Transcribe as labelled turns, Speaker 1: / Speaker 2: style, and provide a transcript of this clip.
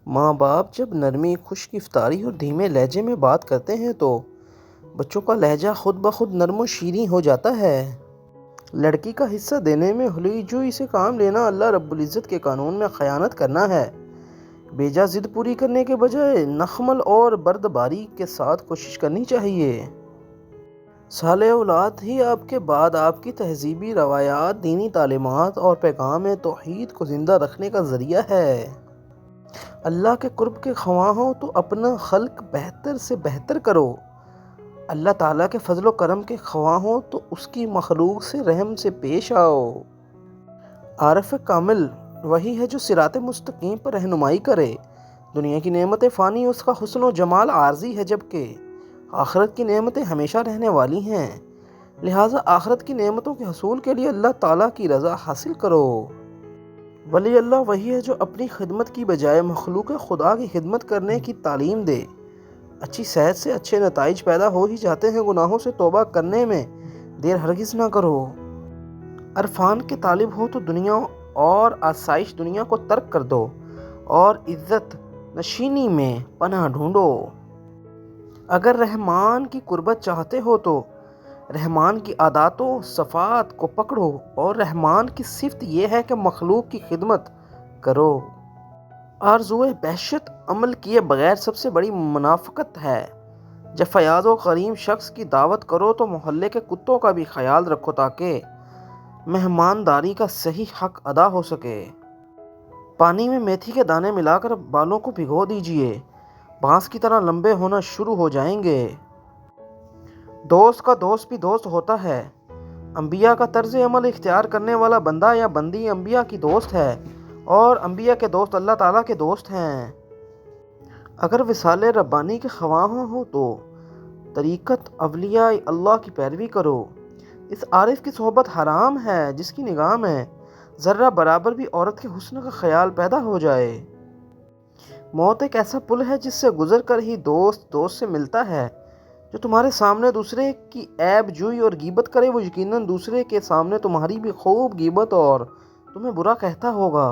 Speaker 1: ماں باپ جب نرمی، خشک افطاری اور دھیمے لہجے میں بات کرتے ہیں تو بچوں کا لہجہ خود بخود نرم و شیریں ہو جاتا ہے۔ لڑکی کا حصہ دینے میں ہلی جوئی سے کام لینا اللہ رب العزت کے قانون میں خیانت کرنا ہے۔ بیجا ضد پوری کرنے کے بجائے نخمل اور بردباری کے ساتھ کوشش کرنی چاہیے۔ صالح اولاد ہی آپ کے بعد آپ کی تہذیبی روایات، دینی تعلیمات اور پیغام توحید کو زندہ رکھنے کا ذریعہ ہے۔ اللہ کے قرب کے خواہاں ہو تو اپنا خلق بہتر سے بہتر کرو۔ اللہ تعالیٰ کے فضل و کرم کے خواہاں ہو تو اس کی مخلوق سے رحم سے پیش آؤ۔ عارف کامل وہی ہے جو صراط مستقیم پر رہنمائی کرے۔ دنیا کی نعمتیں فانی، اس کا حسن و جمال عارضی ہے، جبکہ آخرت کی نعمتیں ہمیشہ رہنے والی ہیں۔ لہٰذا آخرت کی نعمتوں کے حصول کے لیے اللہ تعالیٰ کی رضا حاصل کرو۔ ولی اللہ وہی ہے جو اپنی خدمت کی بجائے مخلوق خدا کی خدمت کرنے کی تعلیم دے۔ اچھی صحت سے اچھے نتائج پیدا ہو ہی جاتے ہیں۔ گناہوں سے توبہ کرنے میں دیر ہرگز نہ کرو۔ عرفان کے طالب ہو تو دنیا اور آسائش دنیا کو ترک کر دو اور عزت نشینی میں پناہ ڈھونڈو۔ اگر رحمان کی قربت چاہتے ہو تو رحمان کی عادات و صفات کو پکڑو، اور رحمان کی صفت یہ ہے کہ مخلوق کی خدمت کرو۔ آرزوئے بہشت عمل کیے بغیر سب سے بڑی منافقت ہے۔ جب فیاض و کریم شخص کی دعوت کرو تو محلے کے کتوں کا بھی خیال رکھو تاکہ مہمانداری کا صحیح حق ادا ہو سکے۔ پانی میں میتھی کے دانے ملا کر بالوں کو بھگو دیجیے، بانس کی طرح لمبے ہونا شروع ہو جائیں گے۔ دوست کا دوست بھی دوست ہوتا ہے۔ انبیاء کا طرز عمل اختیار کرنے والا بندہ یا بندی انبیاء کی دوست ہے، اور انبیاء کے دوست اللہ تعالیٰ کے دوست ہیں۔ اگر وصال ربانی کے خواہاں ہو تو طریقت اولیاء اللہ کی پیروی کرو۔ اس عارف کی صحبت حرام ہے جس کی نگاہ میں ذرہ برابر بھی عورت کے حسن کا خیال پیدا ہو جائے۔ موت ایک ایسا پل ہے جس سے گزر کر ہی دوست دوست سے ملتا ہے۔ جو تمہارے سامنے دوسرے کی عیب جوئی اور غیبت کرے وہ یقیناً دوسرے کے سامنے تمہاری بھی خوب غیبت اور تمہیں برا کہتا ہوگا۔